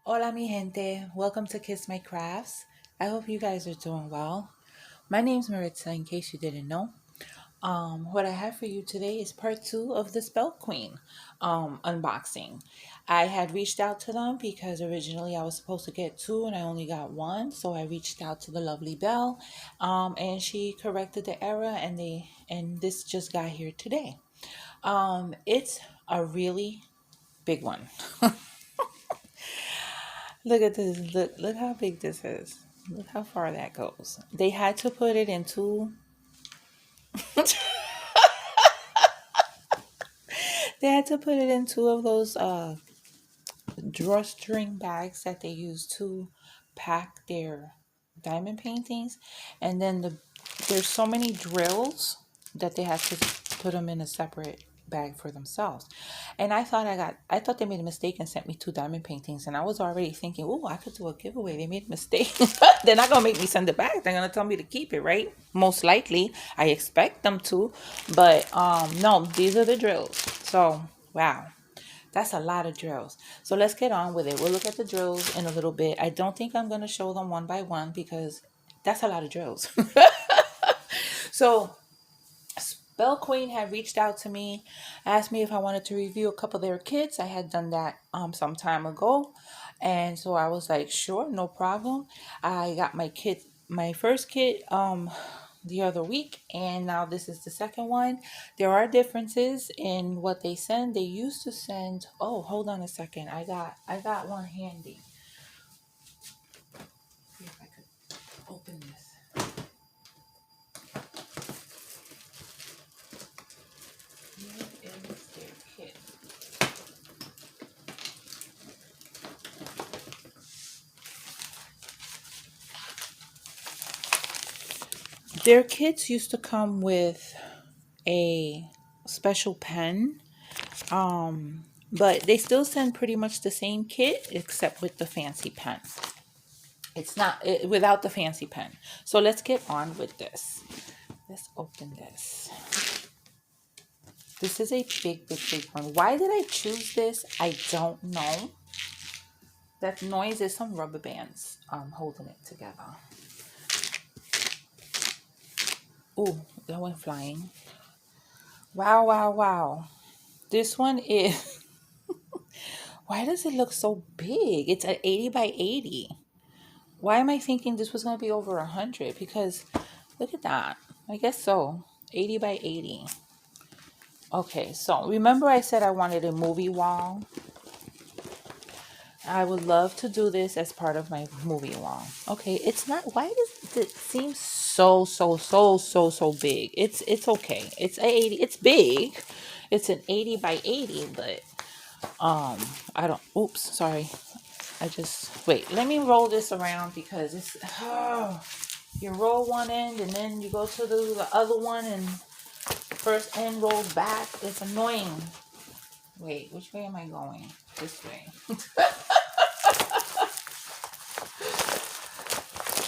Hola, mi gente. Welcome to Kiss My Crafts. I hope you guys are doing well. My name's Maritza, in case you didn't know. What I have for you today is part two of the Spell Queen unboxing. I had reached out to them because originally I was supposed to get two and I only got one. So I reached out to the lovely Belle, and she corrected the error, and this just got here today. It's a really big one. Look at this. Look how big this is. Look how far that goes. They had to put it in two. They had to put it in two of those drawstring bags that they use to pack their diamond paintings, and then there's so many drills that they had to put them in a separate bag for themselves. And I thought they made a mistake and sent me two diamond paintings, and I was already thinking, oh, I could do a giveaway. They made a mistake. They're not gonna make me send it back. They're gonna tell me to keep it, right? Most likely. I expect them to, but no, these are the drills. So wow, that's a lot of drills. So let's get on with it. We'll look at the drills in a little bit. I don't think I'm going to show them one by one because that's a lot of drills. So Spell Queen had reached out to me, asked me if I wanted to review a couple of their kits. I had done that some time ago. And so I was like, sure, no problem. I got my first kit the other week, and now this is the second one. There are differences in what they send. They used to send, oh, hold on a second. I got one handy. See if I could open this. Here is their kit. Their kits used to come with a special pen, but they still send pretty much the same kit except with the fancy pen. It's not without the fancy pen. So let's get on with this. Let's open this. This is a big, big, big one. Why did I choose this? I don't know. That noise is some rubber bands holding it together. Ooh, that went flying. Wow, wow, wow. This one is... Why does it look so big? It's at 80 by 80. Why am I thinking this was going to be over 100? Because look at that. I guess so. 80 by 80. Okay, so remember I said I wanted a movie wall? I would love to do this as part of my movie wall. Okay, it's not, why does it seem so big? It's okay. It's a 80, it's big. It's an 80 by 80, but I don't, oops, sorry. I just, wait, let me roll this around because it's, oh, you roll one end and then you go to the other one and first end rolls back. It's annoying. Wait, which way am I going? This way.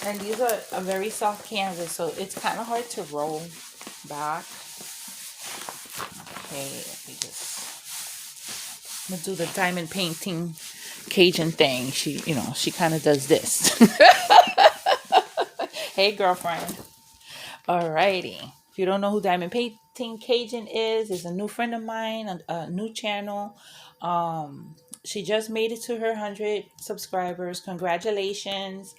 And these are a very soft canvas, so it's kind of hard to roll back. Okay, let me just, I'm gonna do the diamond painting Cajun thing. She kind of does this. Hey, girlfriend. Alrighty. If you don't know who Diamond Painting Cajun is a new friend of mine, a new channel. She just made it to her 100 subscribers. Congratulations.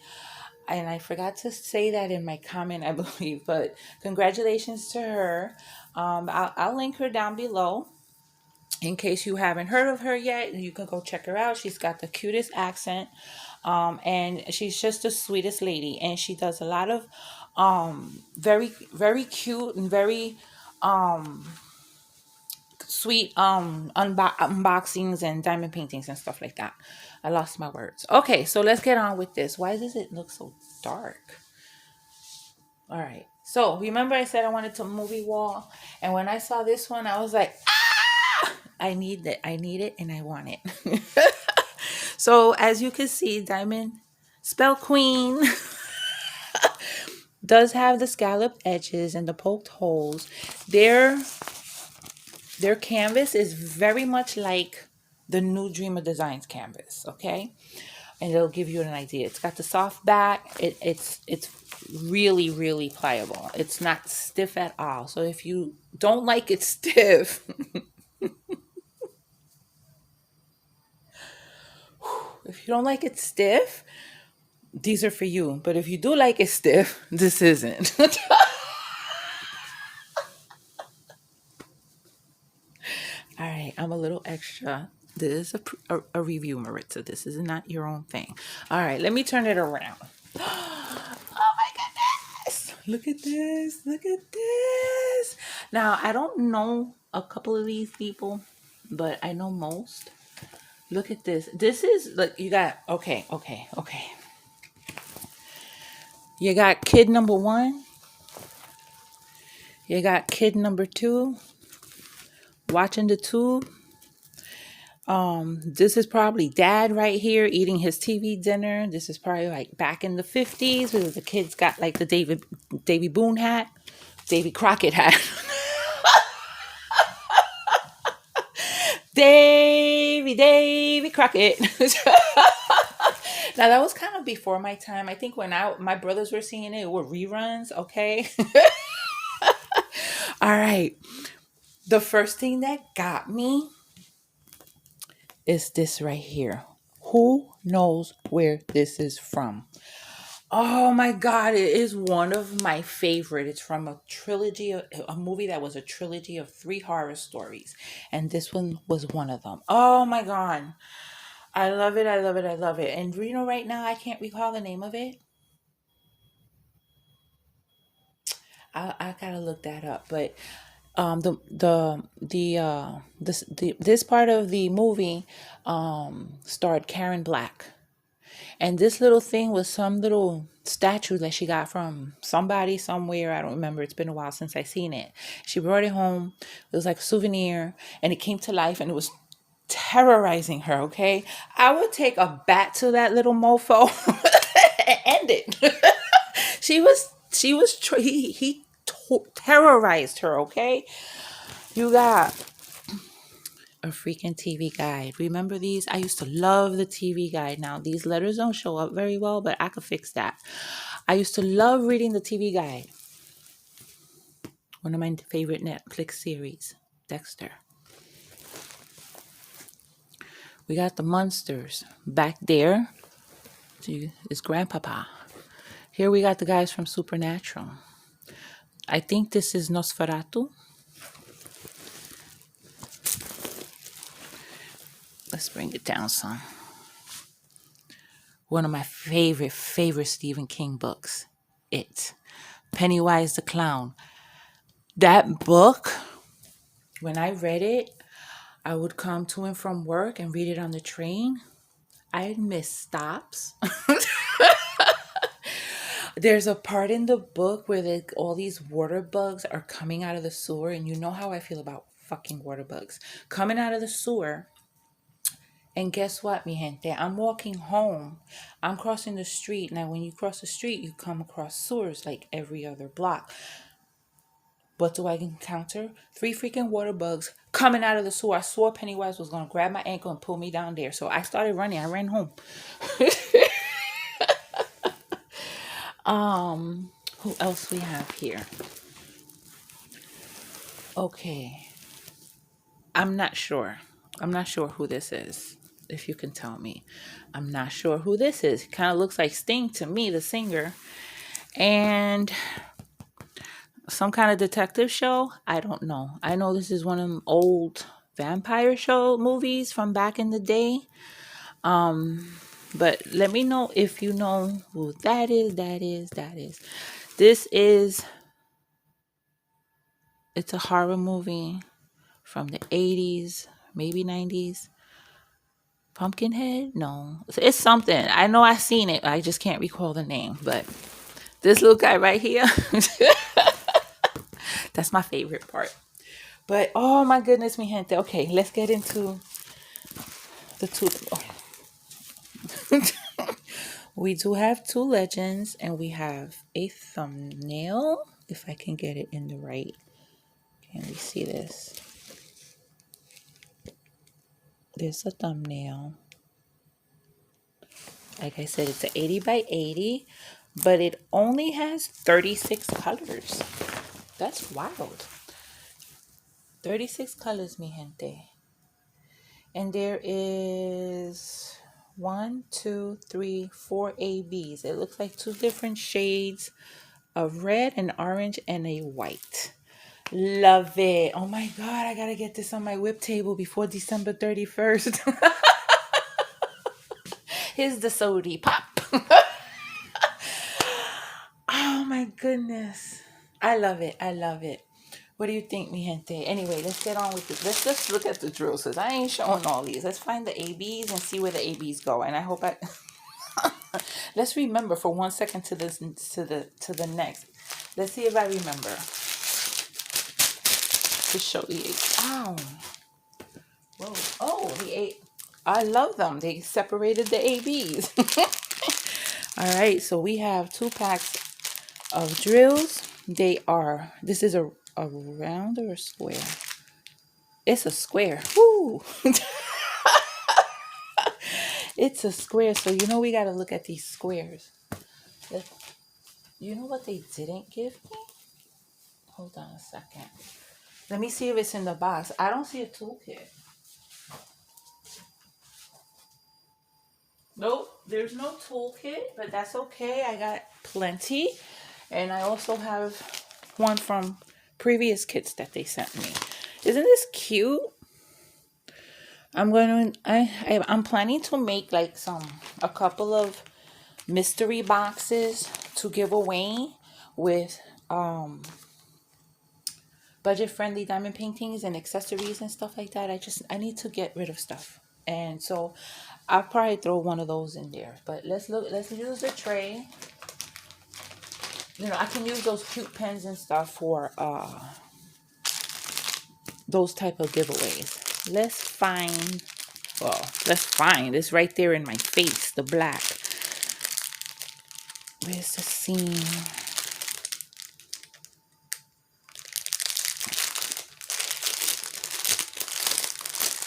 And I forgot to say that in my comment, I believe, but congratulations to her. I'll link her down below. In case you haven't heard of her yet, you can go check her out. She's got the cutest accent, and she's just the sweetest lady. And she does a lot of very, very cute and very sweet unboxings and diamond paintings and stuff like that. I lost my words. Okay, so let's get on with this. Why does it look so dark? All right. So remember I said I wanted to movie wall, and when I saw this one, I was like, I need it, and I want it. So as you can see, Diamond Spell Queen does have the scalloped edges and the poked holes. Their canvas is very much like the new Dreamer Designs canvas, okay? and it'll give you an idea. It's got the soft back. It's really, really pliable. It's not stiff at all. So if you don't like it stiff, if you don't like it stiff, these are for you. But if you do like it stiff, this isn't. All right, I'm a little extra. This is a review, Maritza. This is not your own thing. All right, let me turn it around. Oh my goodness. Look at this. Look at this. Now, I don't know a couple of these people, but I know most. Look at this. This is like you got okay. You got kid number 1. You got kid number 2 watching the tube. This is probably dad right here eating his TV dinner. This is probably like back in the 50s where the kids got like the Davy Boone hat, Davy Crockett hat. Davy Crockett. Now that was kind of before my time. I think when my brothers were seeing it were reruns, okay? All right. The first thing that got me is this right here. Who knows where this is from? Oh my God, it is one of my favorite. It's from a movie that was a trilogy of 3 horror stories. And this one was one of them. Oh my God. I love it. I love it. I love it. And right now I can't recall the name of it. I gotta look that up. But this part of the movie starred Karen Black. And this little thing was some little statue that she got from somebody somewhere. I don't remember. It's been a while since I seen it. She brought it home. It was like a souvenir and it came to life and it was terrorizing her, okay? I would take a bat to that little mofo and end it. He terrorized her, okay? You got a freaking TV guide. Remember these? I used to love the TV guide. Now, these letters don't show up very well, but I could fix that. I used to love reading the TV guide. One of my favorite Netflix series, Dexter. We got the Munsters. Back there is Grandpapa. Here we got the guys from Supernatural. I think this is Nosferatu. Let's bring it down some. One of my favorite Stephen King books. It. Pennywise the Clown. That book, when I read it, I would come to and from work and read it on the train. I'd miss stops. There's a part in the book where all these water bugs are coming out of the sewer, and you know how I feel about fucking water bugs. Coming out of the sewer, and guess what, mi gente? I'm walking home. I'm crossing the street. Now, when you cross the street, you come across sewers like every other block. What do I encounter? 3 freaking water bugs coming out of the sewer. I swore Pennywise was going to grab my ankle and pull me down there. So I started running. I ran home. Who else we have here? Okay. I'm not sure. I'm not sure who this is. If you can tell me. I'm not sure who this is. Kind of looks like Sting to me, the singer. And some kind of detective show. I don't know. I know this is one of them old vampire show movies from back in the day. But let me know if you know who that is. It's a horror movie from the 80s, maybe 90s. Pumpkinhead? No. It's something. I know I've seen it. I just can't recall the name. But this little guy right here, that's my favorite part. But oh my goodness, mi gente. Okay, let's get into the two. We do have 2 legends and we have a thumbnail. If I can get it in the right. Can we see this? There's a thumbnail. Like I said, it's an 80 by 80, but it only has 36 colors. That's wild. 36 colors, mi gente. And there is 4 ABs. It looks like 2 different shades of red and orange and a white. Love it. Oh my God, I gotta get this on my whip table before December 31st. Here's the sody pop. Oh my goodness. I love it. I love it. What do you think, mi gente? Anyway, let's get on with it. Let's just look at the drills because I ain't showing all these. Let's find the ABs and see where the ABs go. And I hope I let's remember for 1 second to this to the next. Let's see if I remember to show the ABs. Oh. Whoa. Oh, the A. I love them. They separated the ABs. All right, so we have 2 packs of drills. This is a round or a square? It's a square. Woo! It's a square. So, we got to look at these squares. You know what they didn't give me? Hold on a second. Let me see if it's in the box. I don't see a toolkit. Nope, there's no toolkit, but that's okay. I got plenty. And I also have one from previous kits that they sent me. Isn't this cute? I'm planning to make like a couple of mystery boxes to give away with budget friendly diamond paintings and accessories and stuff like that. I need to get rid of stuff. And so I'll probably throw one of those in there. But let's use the tray. I can use those cute pens and stuff for those type of giveaways. Let's find it's right there in my face, the black. Where's the seam?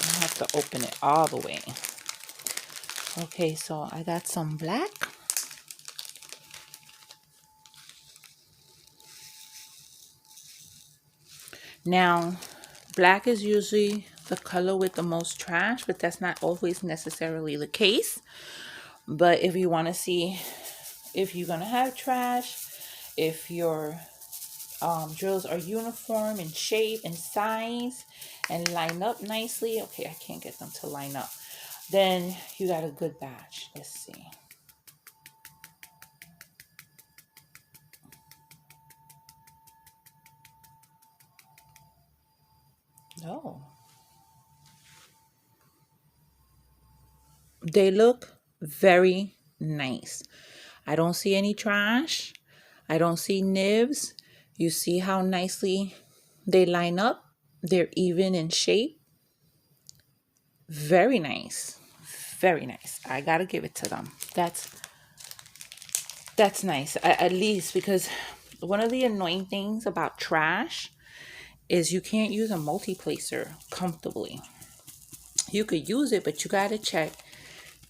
I have to open it all the way. Okay, so I got some black. Now, black is usually the color with the most trash, but that's not always necessarily the case. But if you want to see if you're going to have trash, if your drills are uniform in shape and size and line up nicely. Okay, I can't get them to line up. Then you got a good batch. Let's see. Oh. They look very nice. I don't see any trash. I don't see nibs. You see how nicely they line up. They're even in shape. Very nice. Very nice. I gotta give it to them. That's nice. At least, because one of the annoying things about trash is you can't use a multi-placer comfortably. You could use it, but you gotta check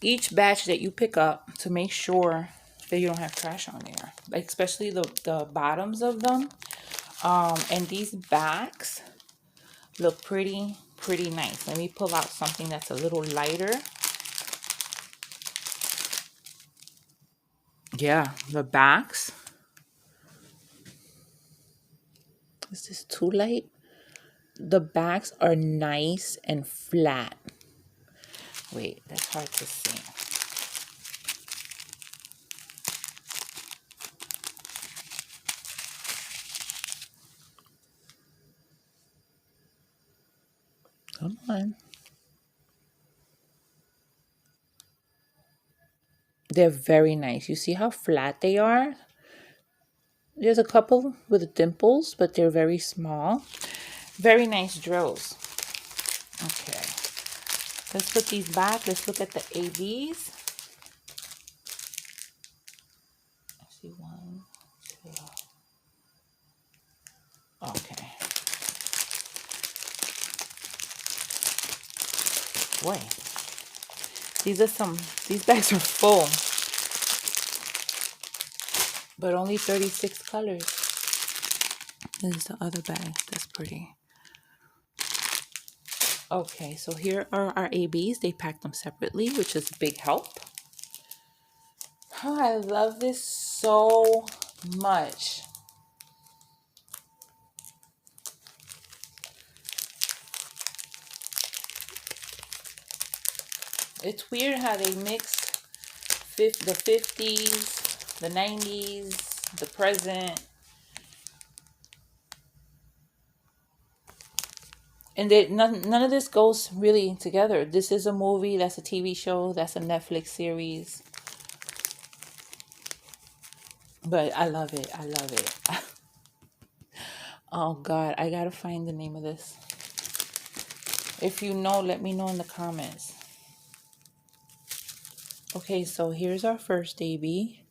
each batch that you pick up to make sure that you don't have trash on there. Like especially the bottoms of them. And these backs look pretty nice. Let me pull out something that's a little lighter. Yeah, the backs. Is this too light? The backs are nice and flat. Wait, that's hard to see. Come on. They're very nice. You see how flat they are? There's a couple with dimples, but they're very small. Very nice drills. Okay. Let's put these back. Let's look at the ABs. I see 1, 2. Okay. Boy. These bags are full. but only 36 colors. This is the other bag. That's pretty. Okay, so here are our ABs. They packed them separately, which is a big help. Oh, I love this so much. It's weird how they mix the 50s, the 90s, the present. And none of this goes really together. This is a movie, that's a TV show, that's a Netflix series. But I love it. I love it. Oh God, I gotta find the name of this. If you know, let me know in the comments. Okay, so here's our first AB.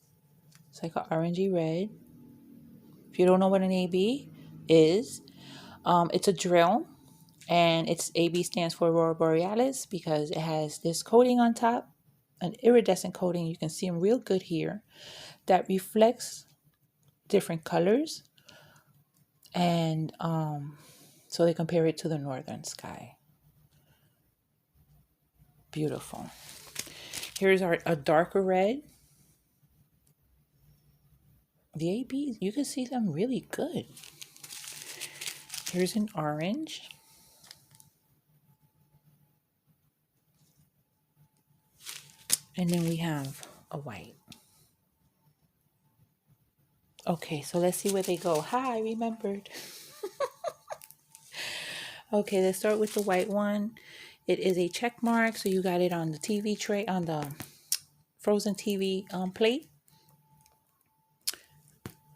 It's like an orangey red. If you don't know what an AB is, it's a drill. And its AB stands for Aurora Borealis because it has this coating on top, an iridescent coating. You can see them real good here that reflects different colors. And so they compare it to the northern sky. Beautiful. Here's a darker red. The ABs, you can see them really good. Here's an orange. And then we have a white. Okay, so let's see where they go. Hi, I remembered. Okay, let's start with the white one. It is a check mark, so you got it on the TV tray, on the frozen TV plate.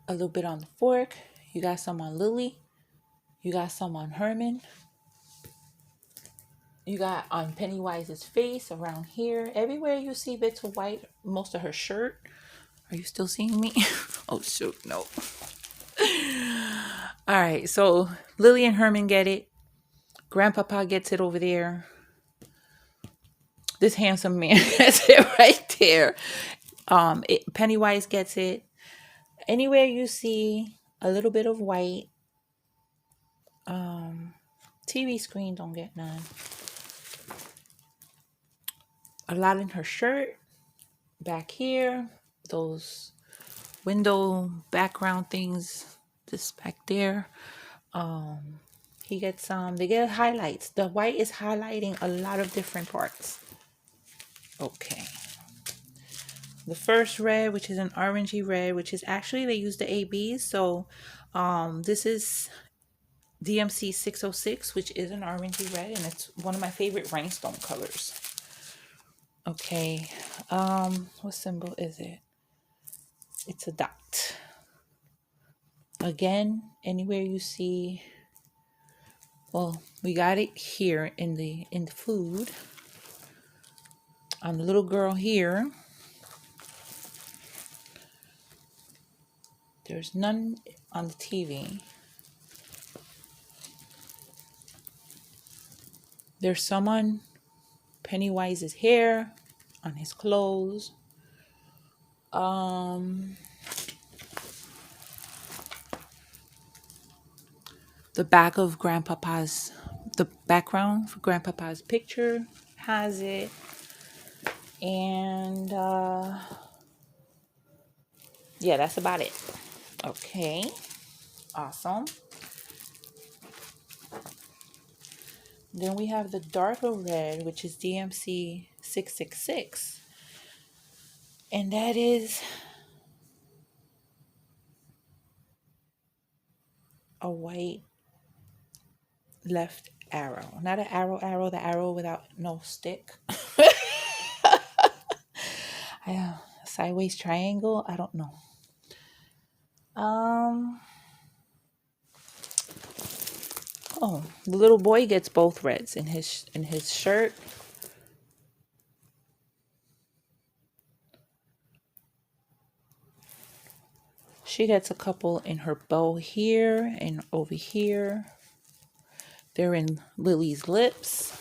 A little bit on the fork. You got some on Lily. You got some on Herman. You got on Pennywise's face around here. Everywhere you see bits of white, most of her shirt. Are you still seeing me? Oh, shoot, no. All right, so Lily and Herman get it. Grandpapa gets it over there. This handsome man gets it right there. Pennywise gets it. Anywhere you see a little bit of white, TV screen don't get none. A lot in her shirt. Back here, those window background things, this back there. He gets some. They get highlights. The white is highlighting a lot of different parts. Okay. The first red, which is an orangey red, which is actually, they use the ABs. So this is DMC 606, which is an orangey red, and it's one of my favorite rhinestone colors. Okay. What symbol is it? It's a dot. Again, anywhere you see, well, we got it here in the food. On the little girl here, there's none on the TV. There's some on Pennywise's hair, on his clothes. The back of Grandpapa's, the background for Grandpapa's picture has it. And yeah, that's about it. Okay, awesome. Then we have the darker red, which is DMC 666. And that is a white left arrow. Not an arrow, the arrow without no stick. Sideways triangle, I don't know. Oh, the little boy gets both reds in his shirt. She gets a couple in her bow here and over here. They're in Lily's lips.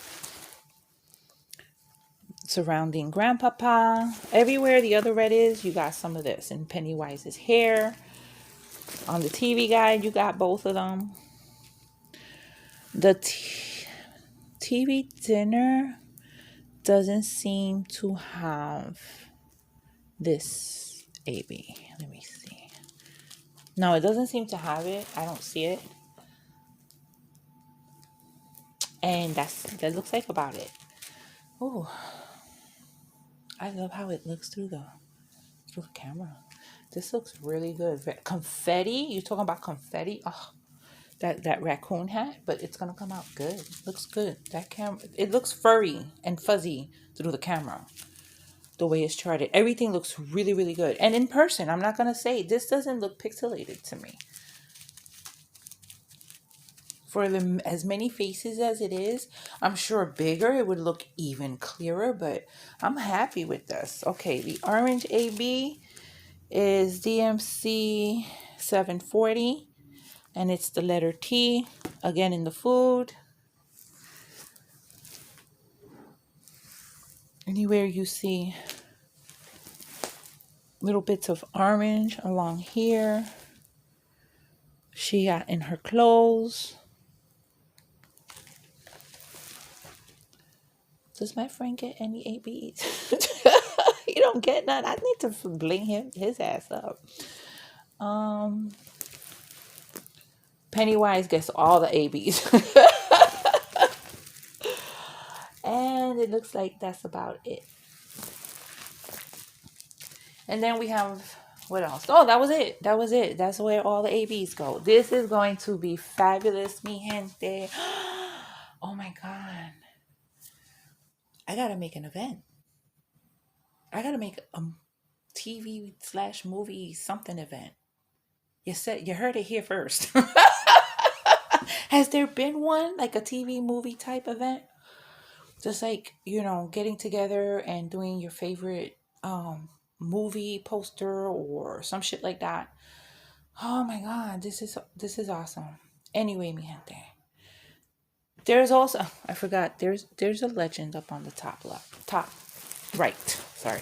surrounding Grandpapa. Everywhere the other red is, you got some of this. And Pennywise's hair. On the TV guide, you got both of them. The TV dinner doesn't seem to have this AB. Let me see. No, it doesn't seem to have it. I don't see it. And that looks like about it. Oh, I love how it looks through the camera. This looks really good. Confetti? You talking about confetti? Oh, that raccoon hat, but it's gonna come out good. Looks good. That camera, it looks furry and fuzzy through the camera. The way it's charted, everything looks really, really good. And in person, I'm not gonna say this doesn't look pixelated to me. For as many faces as it is, I'm sure bigger it would look even clearer, but I'm happy with this. Okay, the orange AB is DMC 740, and it's the letter T, again in the food. Anywhere you see little bits of orange along here, she got in her clothes. Does my friend get any ABs? You don't get none. I need to bling his ass up. Pennywise gets all the ABs. And it looks like that's about it. And then we have, what else? Oh, that was it. That was it. That's where all the ABs go. This is going to be fabulous, mi gente. Oh my God. I gotta make an event. I gotta make a TV/movie something event. You heard it here first. Has there been one, like a TV movie type event? Just like, getting together and doing your favorite movie poster or some shit like that. Oh my God, this is awesome. Anyway, mi gente. There's also, I forgot, there's a legend up on the top right. Sorry.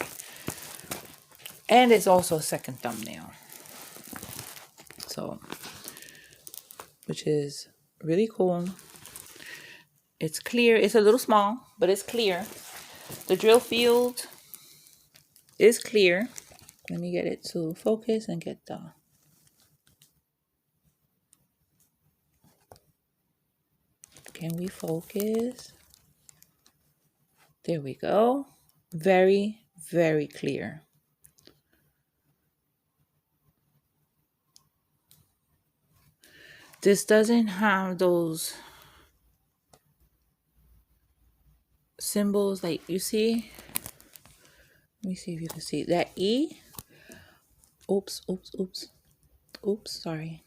And it's also a second thumbnail. So, which is really cool. It's clear. It's a little small, but it's clear. The drill field is clear. Let me get it to focus and get the... Can we focus? There we go. Very, very clear. This doesn't have those symbols like you see. Let me see if you can see that E. Oops, sorry.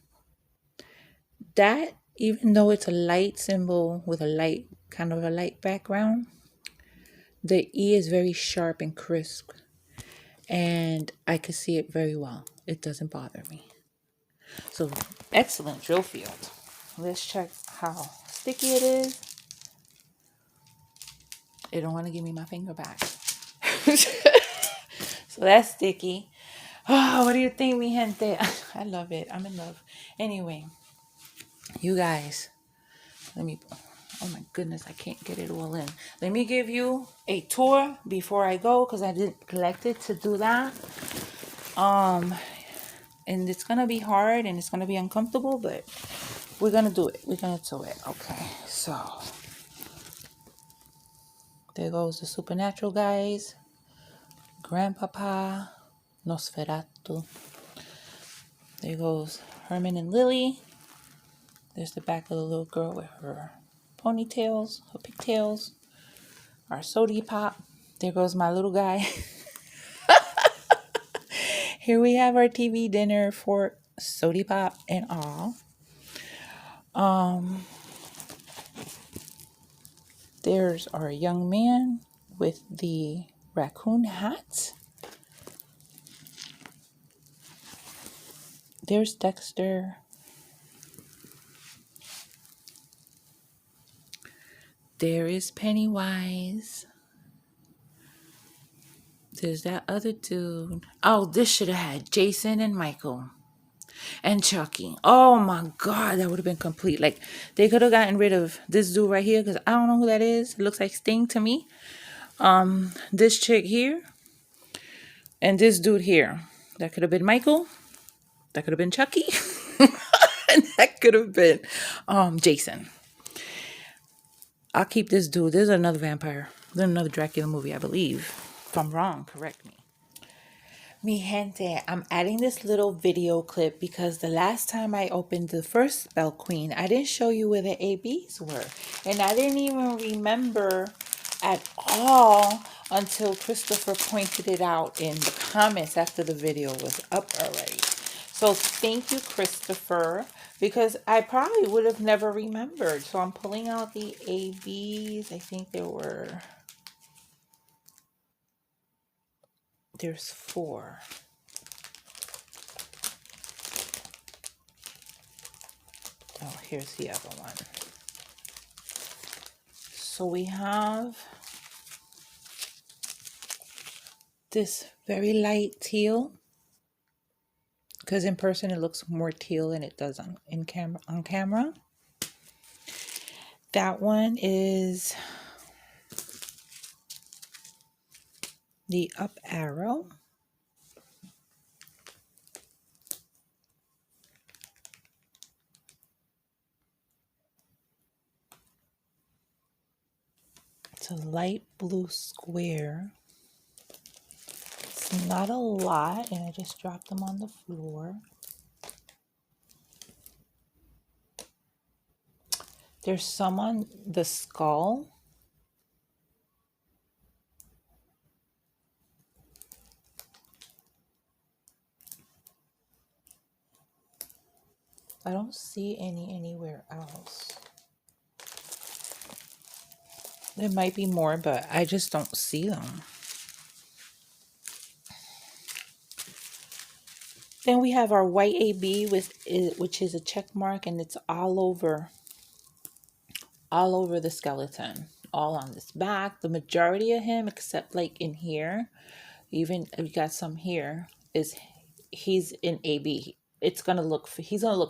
That, even though it's a light symbol with a light, kind of a light background, the E is very sharp and crisp. And I can see it very well. It doesn't bother me. So, excellent drill field. Let's check how sticky it is. It don't want to give me my finger back. So that's sticky. Oh, what do you think, mi gente? I love it. I'm in love. Anyway, you guys, oh my goodness, I can't get it all in. Let me give you a tour before I go, because I didn't collect it to do that. And it's going to be hard and it's going to be uncomfortable, but we're going to do it. We're going to do it. Okay, so there goes the Supernatural guys. Grandpapa, Nosferatu. There goes Herman and Lily. There's the back of the little girl with her ponytails, her pigtails. Our sody pop. There goes my little guy. Here we have our TV dinner for sody pop and all. There's our young man with the raccoon hat. There's Dexter. There is Pennywise. There's that other dude. Oh, this should have had Jason and Michael and Chucky. Oh my God, that would have been complete. Like, they could have gotten rid of this dude right here because I don't know who that is. It looks like Sting to me. This chick here and this dude here. That could have been Michael. That could have been Chucky. And that could have been Jason. I'll keep this dude. There's another vampire. There's another Dracula movie, I believe. If I'm wrong, correct me. Mi gente, I'm adding this little video clip because the last time I opened the first Spell Queen, I didn't show you where the ABs were. And I didn't even remember at all until Christopher pointed it out in the comments after the video was up already. So thank you, Christopher, because I probably would have never remembered. So I'm pulling out the ABs. I think there's 4. Oh, here's the other one. So we have this very light teal, because in person it looks more teal than it does on camera. That one is the up arrow. It's a light blue square. It's not a lot, and I just dropped them on the floor. There's some on the skull. I don't see any anywhere else. There might be more, but I just don't see them. Then we have our white AB which is a check mark, and it's all over the skeleton, all on this back. The majority of him, except like in here, even we got some here, is he's in AB. He's gonna look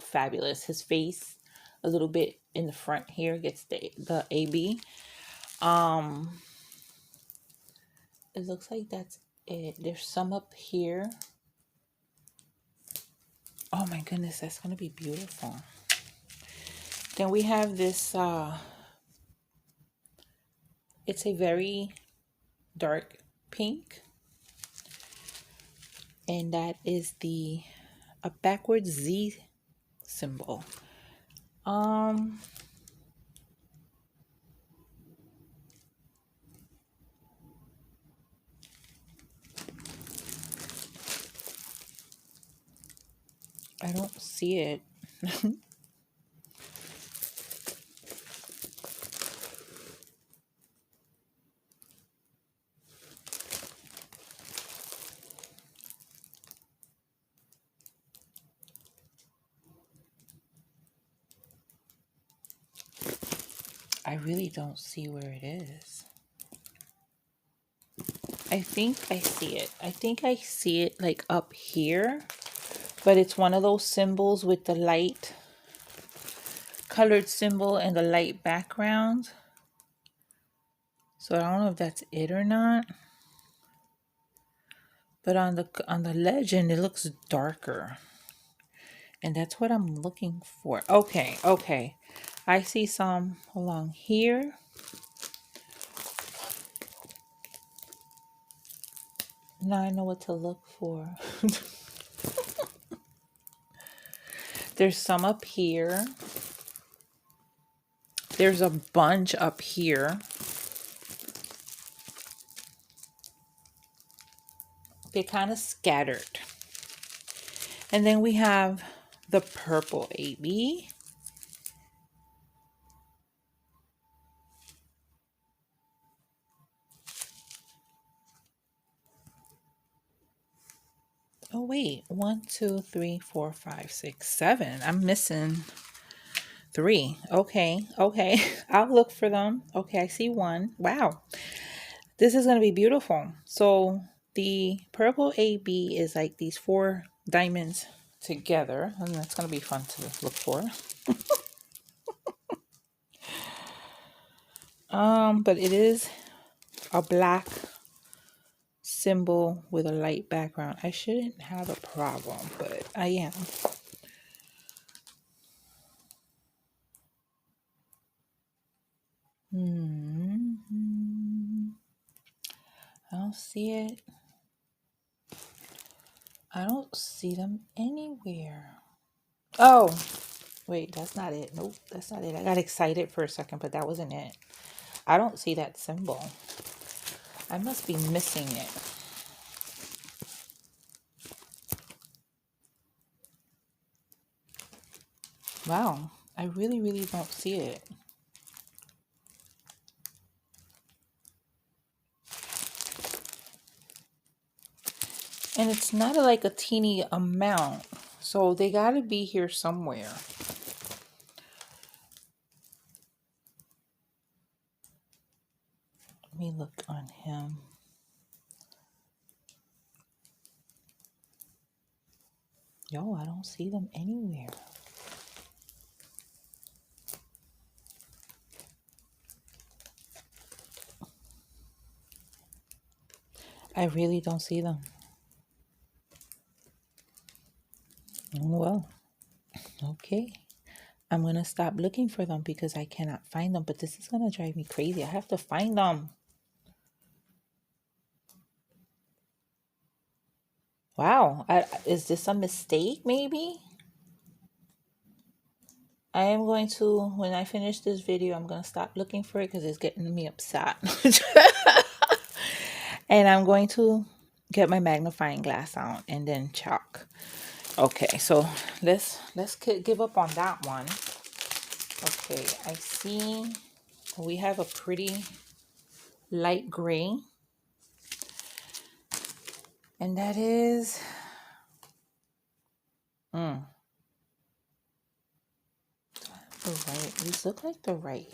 fabulous. His face a little bit in the front here gets the AB. It looks like that's it. There's some up here. Oh my goodness, that's gonna be beautiful. Then we have this it's a very dark pink, and that is a backwards Z symbol. I don't see it. I really don't see where it is. I think I see it. I think I see it like up here, but it's one of those symbols with the light colored symbol and the light background. So I don't know if that's it or not. But on the legend, it looks darker. And that's what I'm looking for. Okay, okay. I see some along here. Now I know what to look for. There's some up here. There's a bunch up here. They're kind of scattered. And then we have the purple AB. Oh wait, 1, 2, 3, 4, 5, 6, 7. I'm missing 3. Okay, okay. I'll look for them. Okay, I see 1. Wow. This is going to be beautiful. So the purple AB is like these 4 diamonds together, and that's going to be fun to look for. But it is a black symbol with a light background. I shouldn't have a problem, but I am. I don't see it. I don't see them anywhere. Oh, wait, that's not it. Nope, that's not it. I got excited for a second, but that wasn't it. I don't see that symbol. I must be missing it. Wow, I really, really don't see it. And it's not like a teeny amount. So they got to be here somewhere. Let me look on him. Yo, I don't see them anywhere. I really don't see them. Well, okay. I'm going to stop looking for them because I cannot find them. But this is going to drive me crazy. I have to find them. Wow. Is this a mistake maybe? I am going to, when I finish this video, I'm going to stop looking for it because it's getting me upset. And I'm going to get my magnifying glass out and then chalk. Okay, so let's give up on that one. Okay, I see we have a pretty light gray. And that is the right. These look like the right.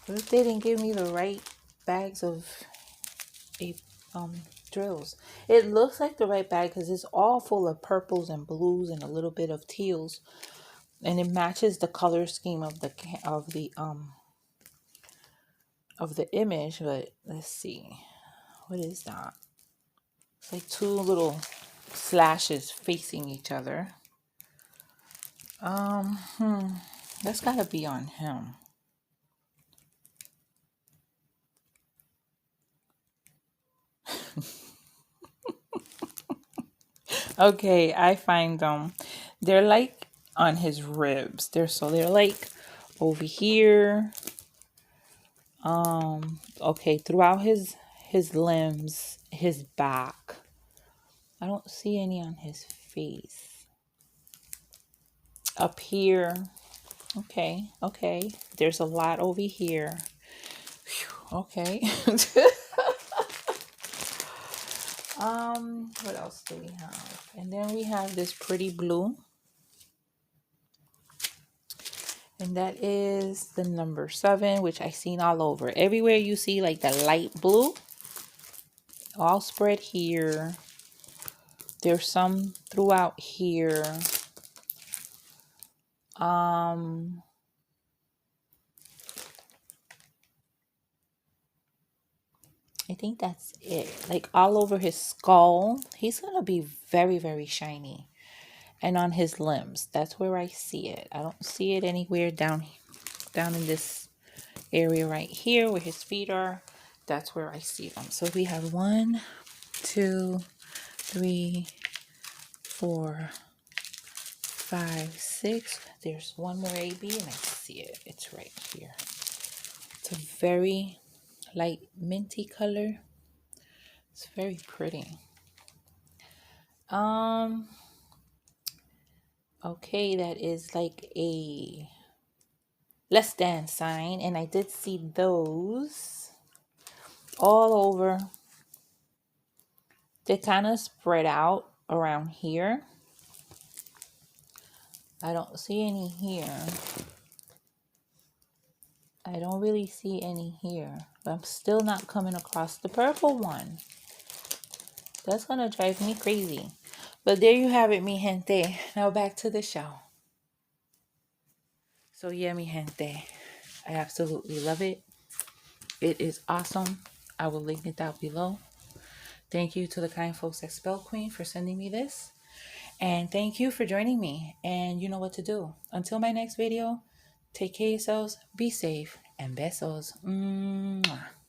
What if they didn't give me the right bags of drills? It looks like the right bag because it's all full of purples and blues and a little bit of teals, and it matches the color scheme of the image. But let's see, what is that? It's like 2 little slashes facing each other. That's gotta be on him. Okay, I find them. They're like on his ribs. They're like over here. Okay, throughout his limbs, his back. I don't see any on his face. Up here. Okay. There's a lot over here. Whew, okay. What else do we have? And then we have this pretty blue. And that is the number 7, which I've seen all over. Everywhere you see like the light blue, all spread here. There's some throughout here. I think that's it. Like all over his skull. He's going to be very, very shiny. And on his limbs. That's where I see it. I don't see it anywhere down in this area right here where his feet are. That's where I see them. So we have 1, 2, 3, 4, 5, 6. There's one more AB and I see it. It's right here. It's a very light minty color. It's very pretty. Okay, that is like a less than sign, and I did see those all over. They kind of spread out around here. I don't see any here. I don't really see any here. But I'm still not coming across the purple one. That's gonna drive me crazy. But there you have it, mi gente. Now back to the show. So yeah, mi gente. I absolutely love it. It is awesome. I will link it down below. Thank you to the kind folks at Spell Queen for sending me this. And thank you for joining me. And you know what to do. Until my next video, take care of yourselves, be safe, and besos. Mwah.